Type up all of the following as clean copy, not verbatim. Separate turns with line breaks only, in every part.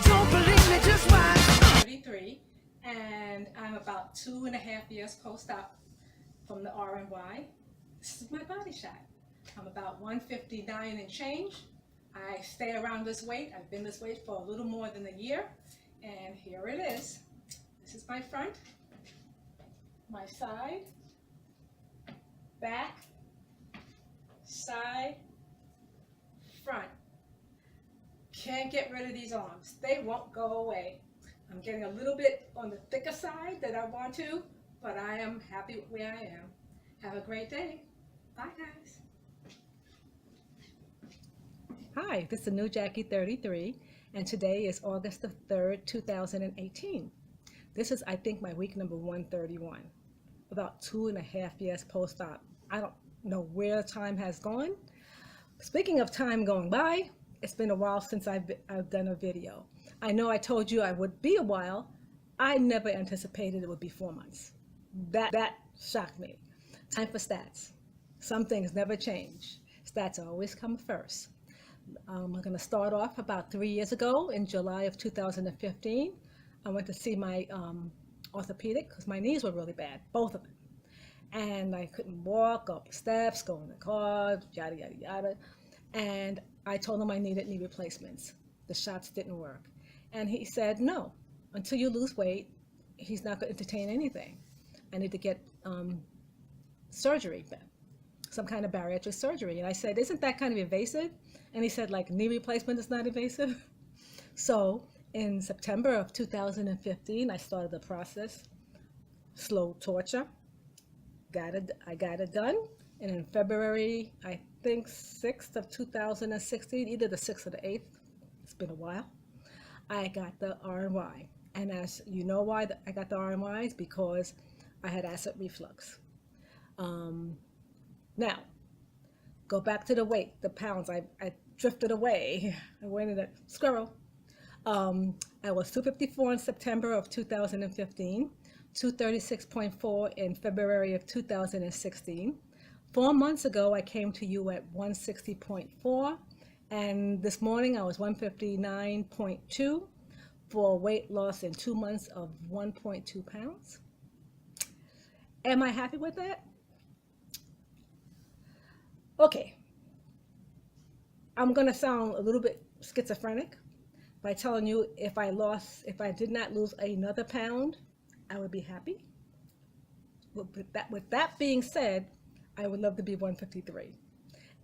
Don't believe me, just watch. 33, and I'm about 2.5 years post-op from the RNY. This is my body shot. I'm about 159 and change. I stay around this weight. I've been this weight for a little more than a year, and here it is. This is my front, my side, back, side, front. Can't get rid of these arms. They won't go away. I'm getting a little bit on the thicker side than I want to, but I am happy with where I am. Have a great day. Bye, guys. Hi, this is New Jackie 33, and today is August the 3rd, 2018. This is, I think, my week number 131. About 2.5 years post-op. I don't know where time has gone. Speaking of time going by, it's been a while since I've done a video. I know I told you I would be a while. I never anticipated it would be 4 months. That shocked me. Time for stats. Some things never change. Stats always come first. I'm going to start off about 3 years ago in July of 2015. I went to see my orthopedic because my knees were really bad, both of them. And I couldn't walk up steps, go in the car, yada, yada, yada. And I told him I needed knee replacements. The shots didn't work. And he said, no, until you lose weight, he's not going to entertain anything. I need to get surgery, some kind of bariatric surgery. And I said, isn't that kind of invasive? And he said, like, knee replacement is not invasive. So in September of 2015, I started the process, slow torture. I got it done. And in February, I think 6th of 2016, either the 6th or the 8th, it's been a while, I got the RNY. And as you know why I got the RNY is because I had acid reflux. Now, go back to the weight, the pounds. I drifted away. I went in a squirrel. I was 254 in September of 2015, 236.4 in February of 2016. 4 months ago, I came to you at 160.4, and this morning I was 159.2 for a weight loss in 2 months of 1.2 pounds. Am I happy with that? Okay, I'm gonna sound a little bit schizophrenic by telling you if I did not lose another pound, I would be happy. With that being said, I would love to be 153.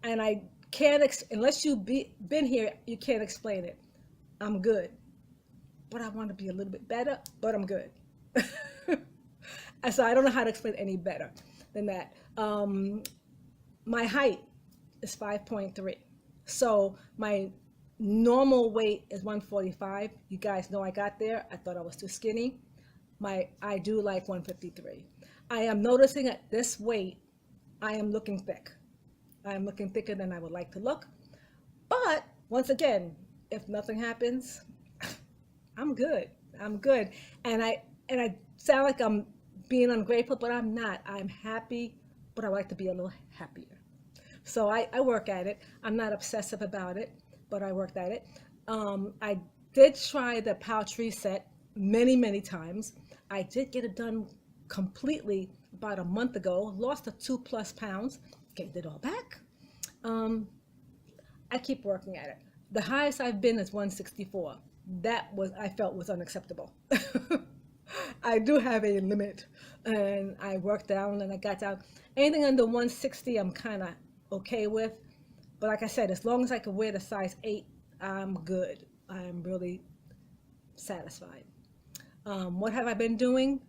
And I can't, unless you've been here, you can't explain it. I'm good, but I want to be a little bit better, but I'm good. And so I don't know how to explain any better than that. My height is 5.3. So my normal weight is 145. You guys know I got there. I thought I was too skinny. I do like 153. I am noticing at this weight, I am looking thick. I am looking thicker than I would like to look. But once again, if nothing happens, I'm good. I'm good. And I sound like I'm being ungrateful, but I'm not. I'm happy, but I like to be a little happier. So I work at it. I'm not obsessive about it, but I worked at it. I did try the pouch reset many, many times. I did get it done completely about a month ago, lost a 2+ pounds, gained it all back. I keep working at it. The highest I've been is 164. I felt was unacceptable. I do have a limit, and I worked down and I got down. Anything under 160, I'm kind of okay with. But like I said, as long as I can wear the size 8, I'm good. I'm really satisfied. What have I been doing?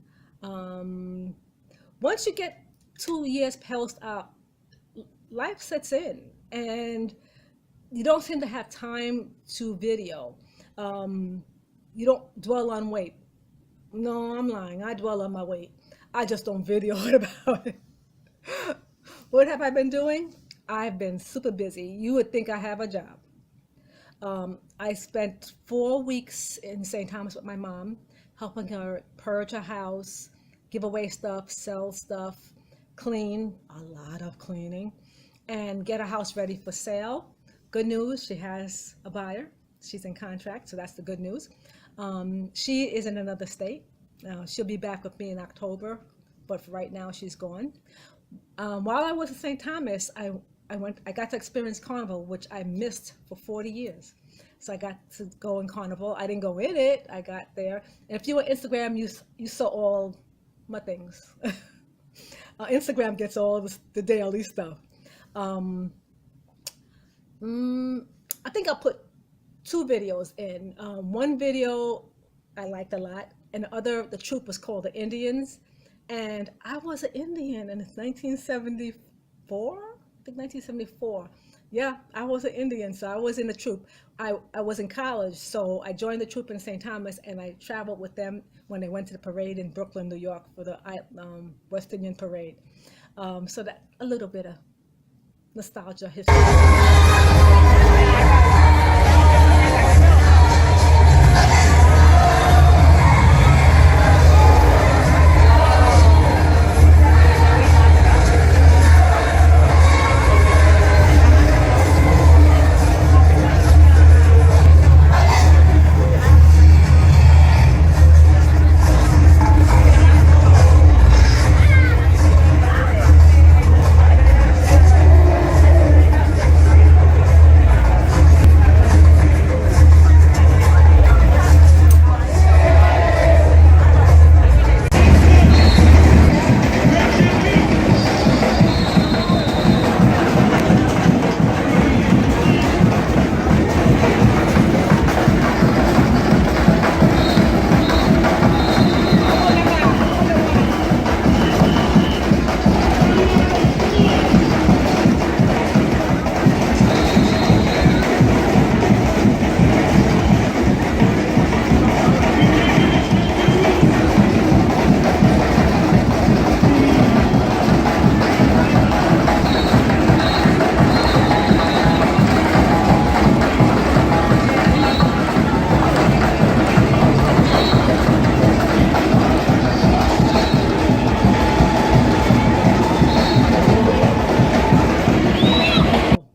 Once you get 2 years post-op, life sets in, and you don't seem to have time to video. You don't dwell on weight. No, I'm lying. I dwell on my weight. I just don't video it about it. What have I been doing? I've been super busy. You would think I have a job. I spent 4 weeks in St. Thomas with my mom, helping her purge her house, give away stuff, sell stuff, clean, a lot of cleaning. and get a house ready for sale. Good news, she has a buyer. She's in contract, so that's the good news. She is in another state. She'll be back with me in October, but for right now, she's gone. While I was in St. Thomas, I got to experience Carnival, which I missed for 40 years. So I got to go in Carnival. I didn't go in it. I got there. And if you were Instagram, you saw all my things. Instagram gets all the daily stuff. Um, I think I'll put two videos in. One video I liked a lot, and the troop was called the Indians. And I was an Indian in 1974, I think 1974. Yeah, I was an Indian, so I was in the troop. I was in college, so I joined the troop in St. Thomas, and I traveled with them when they went to the parade in Brooklyn, New York for the West Indian Parade. So that a little bit of nostalgia history.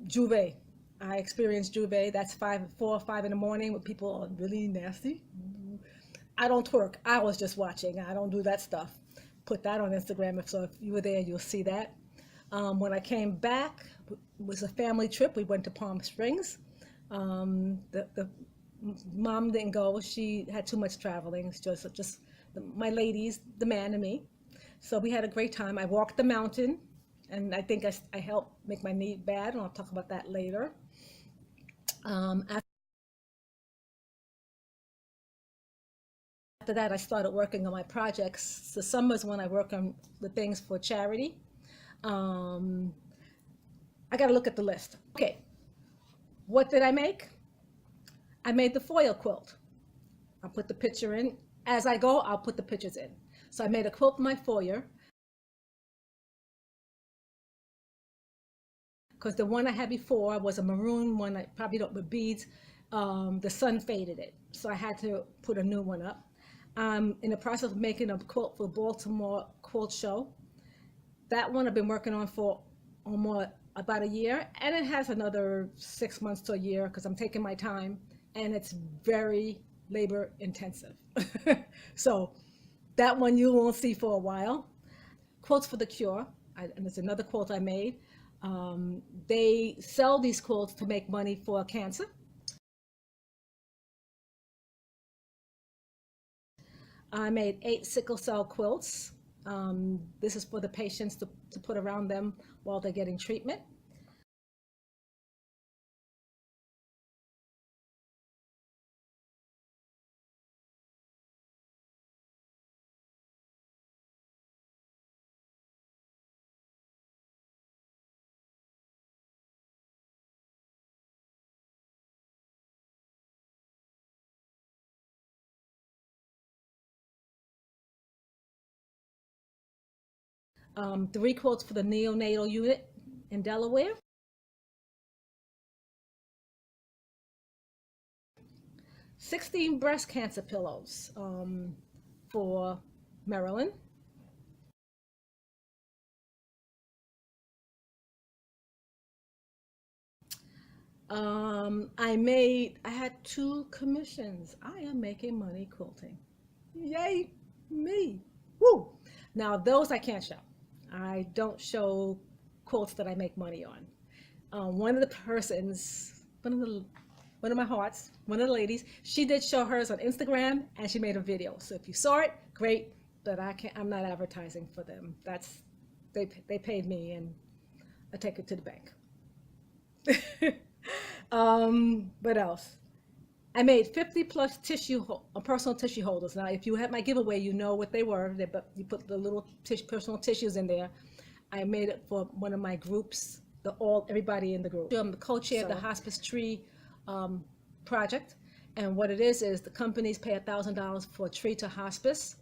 Juve. I experienced Juve. That's 4 or 5 in the morning when people are really nasty. I don't twerk. I was just watching. I don't do that stuff. Put that on Instagram. If you were there, you'll see that. When I came back, it was a family trip. We went to Palm Springs. The mom didn't go. She had too much traveling. It's just my ladies, the man and me. So we had a great time. I walked the mountain, and I think I helped make my knee bad, and I'll talk about that later. After that, I started working on my projects. The summers when I work on the things for charity. Um, I got to look at the list. Okay, what did I make? I made the foil quilt. I'll put the picture in. As I go, I'll put the pictures in. So I made a quilt for my foyer, because the one I had before was a maroon one, I probably don't, with beads. The sun faded it, so I had to put a new one up. In the process of making a quilt for Baltimore Quilt Show. That one I've been working on for almost about a year, and it has another 6 months to a year because I'm taking my time, and it's very labor intensive. So that one you won't see for a while. Quilts for the Cure, and it's another quilt I made. They sell these quilts to make money for cancer. I made 8 sickle cell quilts. This is for the patients to put around them while they're getting treatment. Three quilts for the neonatal unit in Delaware. 16 breast cancer pillows for Maryland. I had two commissions. I am making money quilting. Yay, me. Woo. Now, those I can't show. I don't show quilts that I make money on. One of the persons, one of my hearts, one of the ladies, she did show hers on Instagram and she made a video. So if you saw it, great, but I'm not advertising for them. They paid me and I take it to the bank. What else? I made 50 plus personal tissue holders. Now, if you had my giveaway, you know what they were. But you put the little personal tissues in there. I made it for one of my groups, everybody in the group. I'm the co-chair of the Hospice Tree project. And what it is the companies pay $1,000 for a tree to hospice.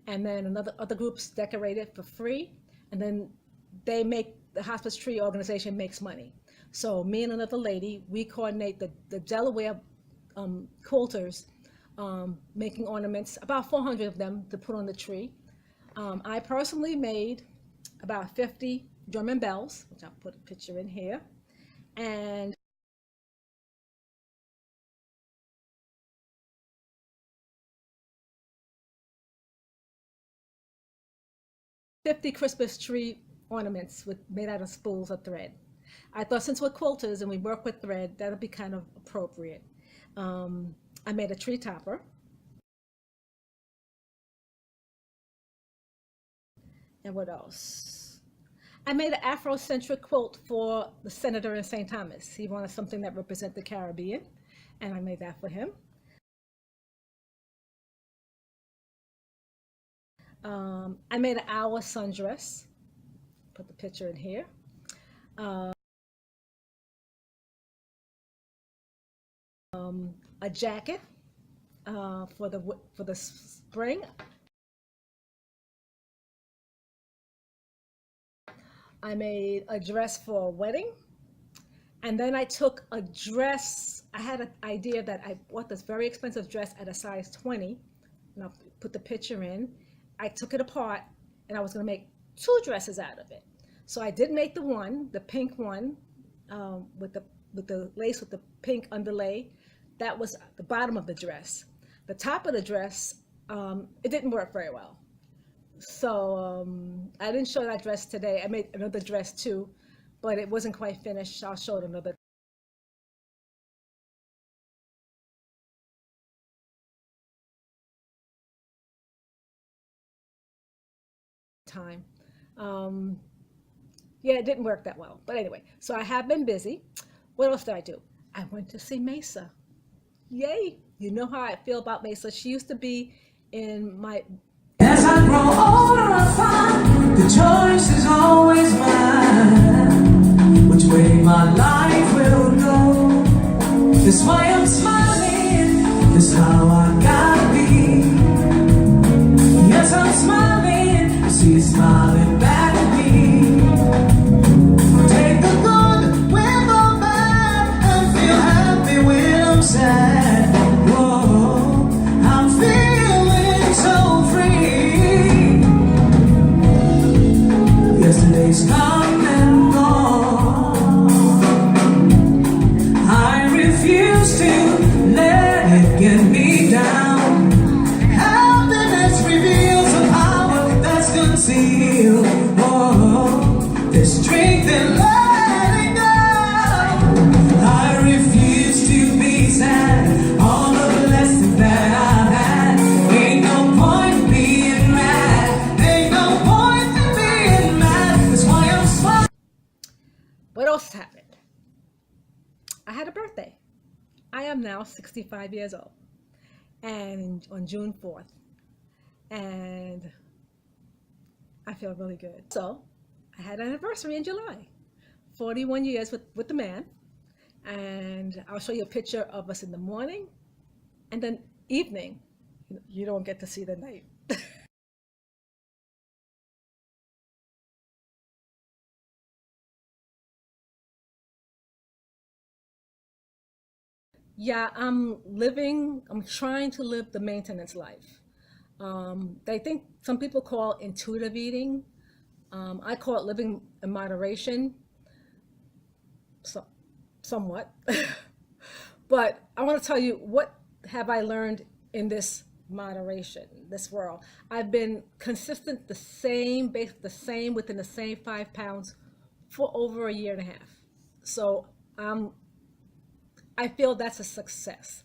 And then other groups decorate it for free. And then the Hospice Tree organization makes money. So me and another lady, we coordinate the Delaware quilters making ornaments, about 400 of them to put on the tree. I personally made about 50 German bells, which I'll put a picture in here, and $50 Christmas tree ornaments made out of spools of thread. I thought since we're quilters and we work with thread, that'll be kind of appropriate. I made a tree topper. And what else? I made an Afrocentric quilt for the senator in St. Thomas. He wanted something that represented the Caribbean, and I made that for him. I made an owl sundress. Put the picture in here. A jacket for the spring. I made a dress for a wedding, and then I took a dress. I had an idea that I bought this very expensive dress at a size 20, and I'll put the picture in. I took it apart, and I was going to make two dresses out of it. So I did make the pink one, with the lace with the pink underlay. That was the bottom of the dress. The top of the dress, it didn't work very well. So I didn't show that dress today. I made another dress too, but it wasn't quite finished. I'll show it another time. Yeah, it didn't work that well. But anyway, so I have been busy. What else did I do? I went to see Mesa. Yay! You know how I feel about Mesa. She used to be in my... As I grow older, I find the choice is always mine. Which way my life will go. That's why I'm smiling. That's how I gotta be. Yes, I'm smiling. You see you smiling back at me. Take the good with the bad and feel happy when I'm sad. Whoa, I'm feeling so free. Yesterday's come and gone. I refuse to let it get me down. Happiness reveals a power that's concealed. Whoa, there's strength in letting go. I refuse to be sad. All the blessings that I've had. Ain't no point in being mad. Ain't no point in being mad. That's why I'm smiling. What else happened? I had a birthday. I am now 65 years old, and on June 4th, and I feel really good. So I had an anniversary in July, 41 years with the man, and I'll show you a picture of us in the morning, and then evening. You don't get to see the night. Yeah, I'm trying to live the maintenance life. They think some people call it intuitive eating. I call it living in moderation. So somewhat. But I want to tell you, what have I learned in this moderation, this world? I've been consistent, the same, based the same, within the same 5 pounds for over a year and a half. So I feel that's a success.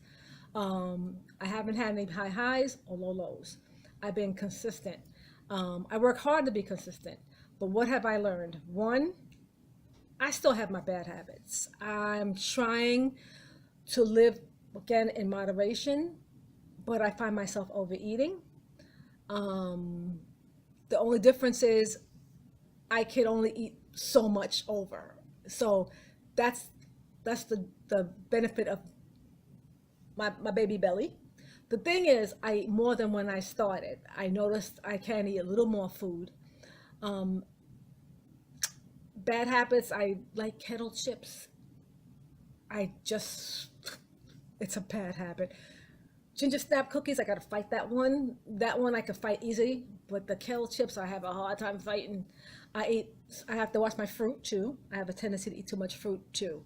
I haven't had any high highs or low lows. I've been consistent. I work hard to be consistent. But what have I learned? One, I still have my bad habits. I'm trying to live again in moderation, but I find myself overeating. Um, the only difference is I can only eat so much over. So that's the benefit of my baby belly. The thing is, I eat more than when I started. I noticed I can eat a little more food. Um, Bad habits, I like kettle chips. I just, it's a bad habit. Ginger snap cookies, I gotta fight that one. That one I could fight easy, but the kettle chips, I have a hard time fighting. I eat, I have to watch my fruit too. I have a tendency to eat too much fruit too.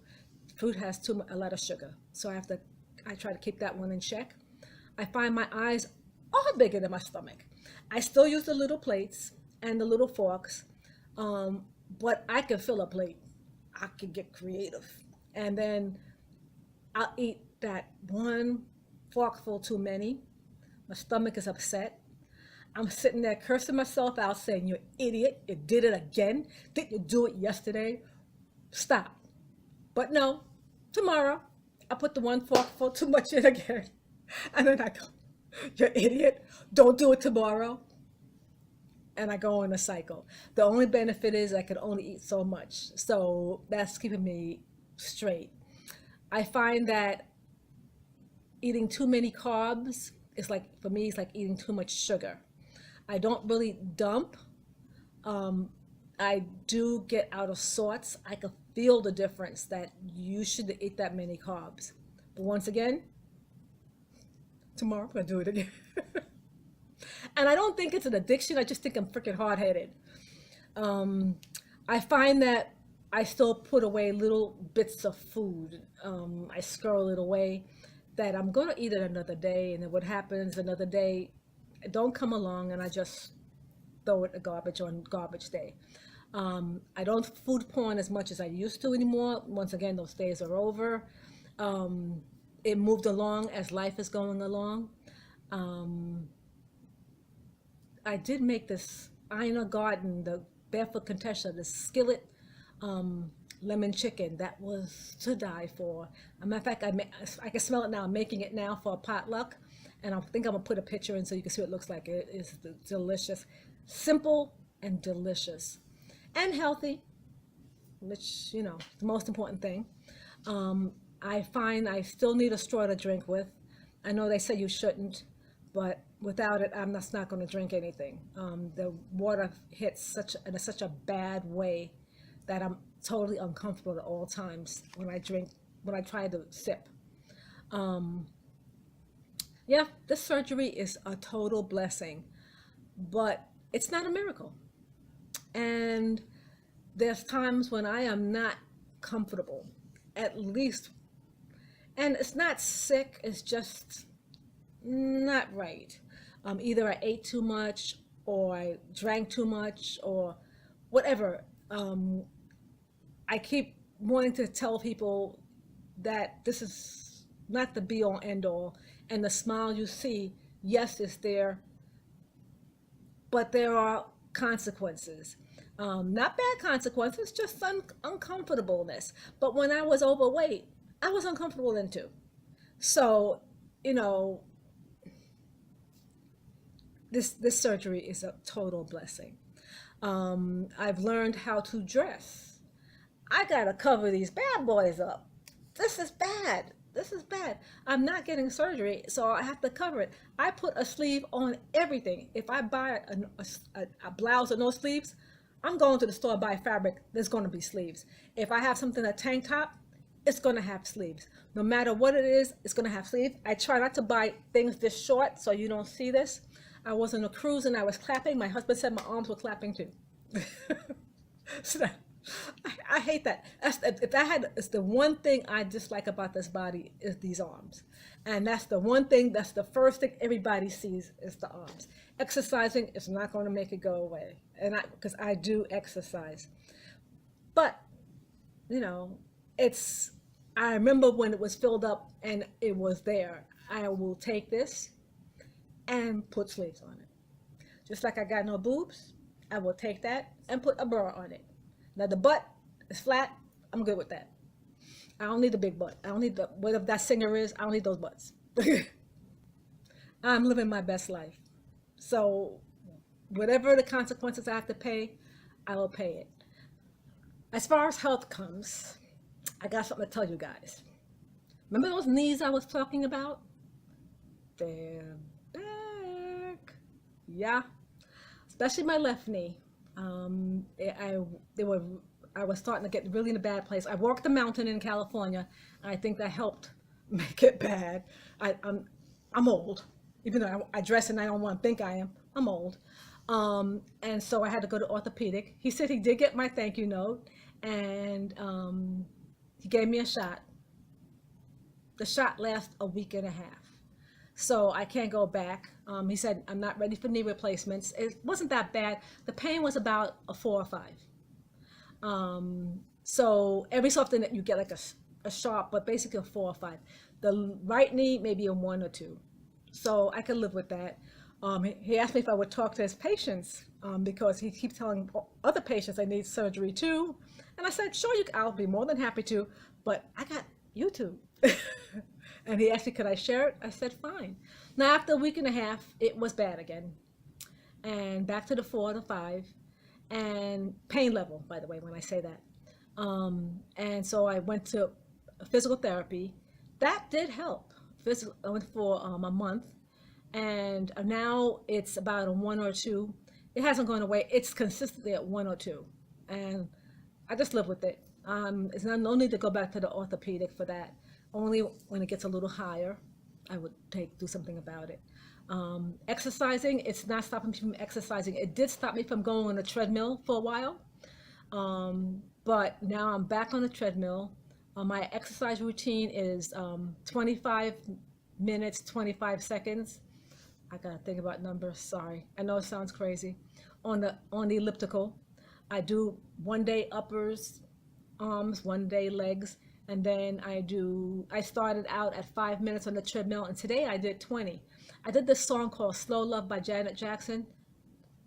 Fruit has a lot of sugar, so I try to keep that one in check. I find my eyes are bigger than my stomach. I still use the little plates and the little forks, um, but I can fill a plate. I can get creative, and then I'll eat that one forkful too many. My stomach is upset. I'm sitting there cursing myself out, saying, "You idiot! You did it again. Didn't you do it yesterday? Stop." But no, tomorrow I put the one forkful too much in again, and then I go, "You idiot! Don't do it tomorrow." And I go in a cycle. The only benefit is I can only eat so much, so that's keeping me straight. I find that eating too many carbs is like, for me, it's like eating too much sugar. I don't really dump. Um, I do get out of sorts. I can feel the difference that you should eat that many carbs. But once again, tomorrow I'm gonna do it again. And I don't think it's an addiction. I just think I'm freaking hard headed. Um, I find that I still put away little bits of food. I squirrel it away that I'm going to eat it another day. And then what happens another day, don't come along and I just throw it in the garbage on garbage day. I don't food porn as much as I used to anymore. Once again, those days are over. Um, it moved along as life is going along. Um, I did make this Ina Garden, the Barefoot Contessa, the skillet um, lemon chicken that was to die for. As a matter of fact, I can smell it now. I'm making it now for a potluck, and I think I'm gonna put a picture in so you can see what it looks like. It is delicious, simple and delicious, and healthy, which the most important thing. I find I still need a straw to drink with. I know they say you shouldn't, but without it, I'm just not going to drink anything. The water hits in such a bad way that I'm totally uncomfortable at all times when I drink, when I try to sip. Um, yeah, this surgery is a total blessing, but it's not a miracle. And there's times when I am not comfortable, at least, and it's not sick, it's just not right. Either I ate too much or I drank too much or whatever. I keep wanting to tell people that this is not the be all end all. And the smile you see, yes, is there, but there are consequences. Not bad consequences, just uncomfortableness. But when I was overweight, I was uncomfortable then too. So, you know, this surgery is a total blessing. I've learned how to dress. I gotta cover these bad boys up. This is bad. This is bad. I'm not getting surgery, so I have to cover it. I put a sleeve on everything. If I buy a blouse with no sleeves, I'm going to the store to buy fabric. There's going to be sleeves. If I have something, a tank top, it's going to have sleeves. No matter what it is, it's going to have sleeves. I try not to buy things this short so you don't see this. I was on a cruise and I was clapping. My husband said my arms were clapping too. So I hate that. If I had, it's the one thing I dislike about this body is these arms, and that's the one thing. That's the first thing everybody sees is the arms. Exercising is not going to make it go away, and because I do exercise, but you know, it's. I remember when it was filled up and it was there. I will take this and put sleeves on it. Just like I got no boobs, I will take that and put a bra on it. Now the butt is flat. I'm good with that. I don't need the big butt. I don't need the whatever that singer is. I don't need those butts. I'm living my best life. So whatever the consequences I have to pay, I will pay it. As far as health comes, I got something to tell you guys. Remember those knees I was talking about? They're back. Yeah, especially my left knee. They were I was starting to get really in a bad place. I walked the mountain in California, and I think that helped make it bad. I'm old, even though I dress and I don't want to think I am. I'm old, and so I had to go to orthopedic. He said he did get my thank you note, and he gave me a shot. The shot lasts a week and a half. So I can't go back. He said, I'm not ready for knee replacements. It wasn't that bad. The pain was about a 4 or 5. So every so often that you get like a sharp, but basically a 4 or 5. The right knee, maybe a 1 or 2. So I could live with that. He asked me if I would talk to his patients because he keeps telling other patients I need surgery too. And I said, sure, I'll be more than happy to, but I got YouTube. And he asked me, could I share it? I said, fine. Now, after a week and a half, it was bad again. And back to the 4 to 5. And pain level, by the way, when I say that. And so I went to physical therapy. That did help. I went for a month. And now it's about a 1 or 2. It hasn't gone away. It's consistently at 1 or 2. And I just live with it. It's not no need to go back to the orthopedic for that. Only when it gets a little higher, I would do something about it. Exercising, it's not stopping me from exercising. It did stop me from going on a treadmill for a while, but now I'm back on the treadmill. My exercise routine is 25 minutes, 25 seconds. I gotta think about numbers. Sorry, I know it sounds crazy. On the elliptical, I do 1 day uppers, arms, 1 day legs. And then I started out at 5 minutes on the treadmill, and today I did 20. I did this song called Slow Love by Janet Jackson,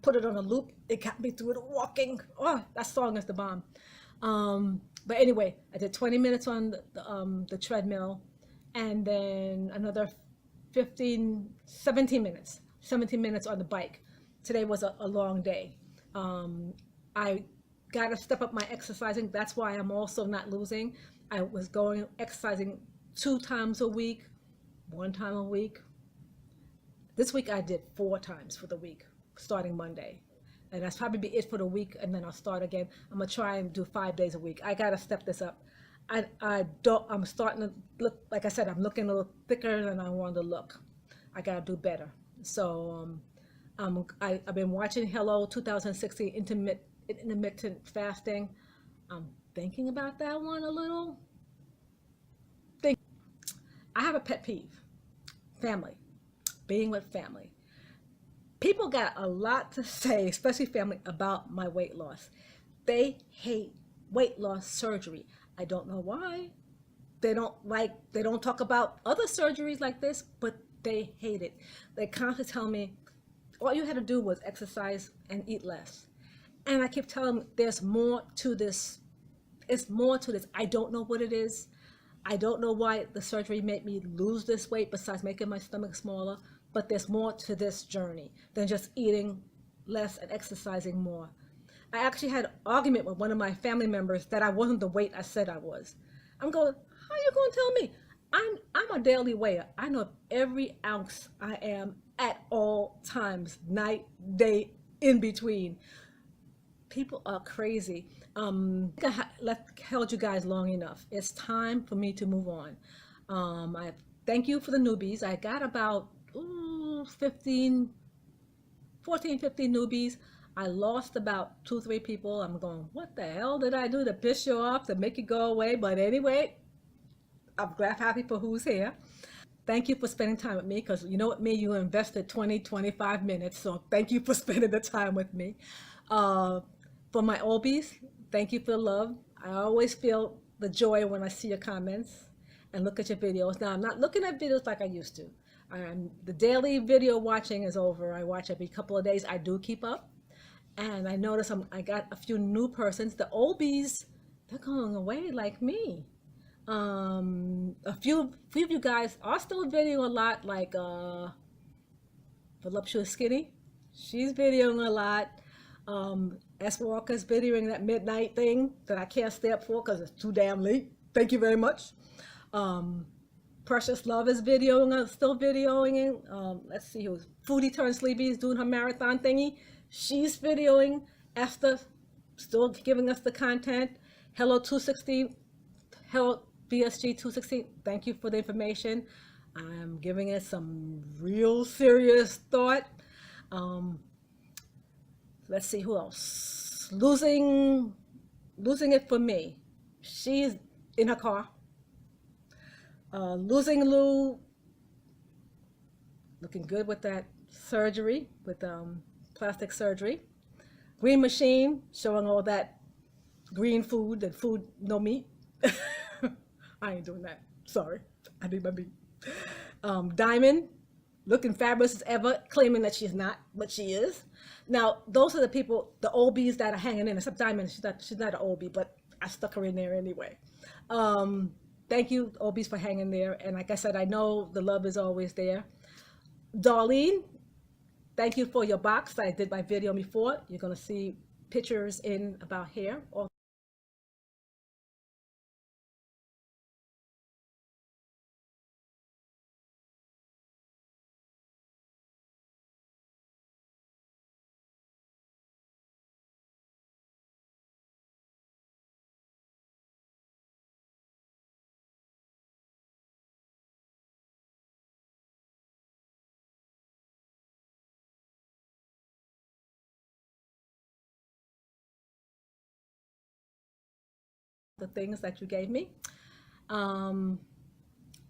put it on a loop. It got me through the walking. Oh, that song is the bomb. But anyway, I did 20 minutes on the treadmill, and then another 17 minutes on the bike. Today was a long day. I got to step up my exercising. That's why I'm also not losing. I was exercising 2 times a week, 1 time a week. This week I did 4 times for the week, starting Monday. And that's probably be it for the week, and then I'll start again. I'm gonna try and do 5 days a week. I gotta step this up. I'm starting to look, like I said, I'm looking a little thicker than I want to look. I gotta do better. So I've been watching Hello 2016 intermittent fasting. I'm thinking about that one a little. I have a pet peeve. Family. Being with family. People got a lot to say, especially family, about my weight loss. They hate weight loss surgery. I don't know why. They don't talk about other surgeries like this, but they hate it. They constantly tell me, all you had to do was exercise and eat less. And I keep telling them, there's more to this. It's more to this. I don't know what it is. I don't know why the surgery made me lose this weight besides making my stomach smaller, but there's more to this journey than just eating less and exercising more. I actually had an argument with one of my family members that I wasn't the weight I said I was. I'm going, how are you going to tell me? I'm a daily weigher. I know every ounce I am at all times, night, day, in between. People are crazy. I held you guys long enough. It's time for me to move on. I thank you for the newbies. I got about 14, 15 newbies. I lost about 2, 3 people. I'm going, what the hell did I do to piss you off, to make you go away? But anyway, I'm glad, happy for who's here. Thank you for spending time with me, because you know what, me, you invested 20, 25 minutes. So thank you for spending the time with me. Uh, for my Olbies, thank you for the love. I always feel the joy when I see your comments and look at your videos. Now, I'm not looking at videos like I used to. The daily video watching is over. I watch every couple of days. I do keep up. And I notice I got a few new persons. The Olbies, they're going away like me. A few of you guys are still videoing a lot, like Voluptuous Skinny. She's videoing a lot. S Walker's videoing that midnight thing that I can't stay up for because it's too damn late. Thank you very much. Um, Precious Love is videoing, still videoing. Let's see who's Foodie Turn Sleepy is doing her marathon thingy. She's videoing. Esther still giving us the content. Hello 216. Hello BSG 216. Thank you for the information. I'm giving it some real serious thought. Um, let's see who else. Losing it for me. She's in her car. Losing Lou, looking good with that surgery, with plastic surgery. Green Machine, showing all that green food and food, no meat. I ain't doing that. Sorry. I need my meat. Diamond, looking fabulous as ever, claiming that she's not, but she is. Now, those are the people, the OBs that are hanging in, except Diamond. She's not an OB, but I stuck her in there anyway. Um, Thank you, OBs, for hanging there. And like I said, I know the love is always there. Darlene, thank you for your box. I did my video before. You're going to see pictures in about here. All the things that you gave me. Um,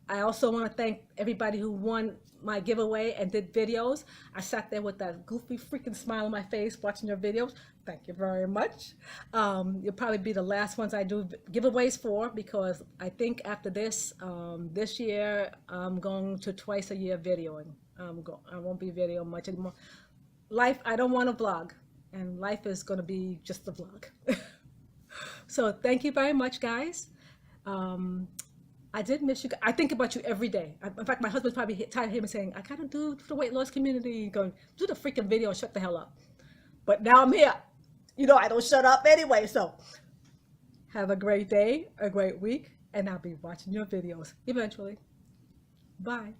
I also want to thank everybody who won my giveaway and did videos. I sat there with that goofy freaking smile on my face watching your videos. Thank you very much. You'll probably be the last ones I do giveaways for, because I think after this, this year, I'm going to twice a year videoing. I won't be videoing much anymore. Life, I don't want to vlog, and life is going to be just a vlog. So thank you very much, guys. Um, I did miss you. I think about you every day. In fact, my husband's probably tired of hearing me saying, I gotta do for the weight loss community. Going, do the freaking video and shut the hell up. But now I'm here. You know, I don't shut up anyway. So have a great day, a great week, and I'll be watching your videos eventually. Bye.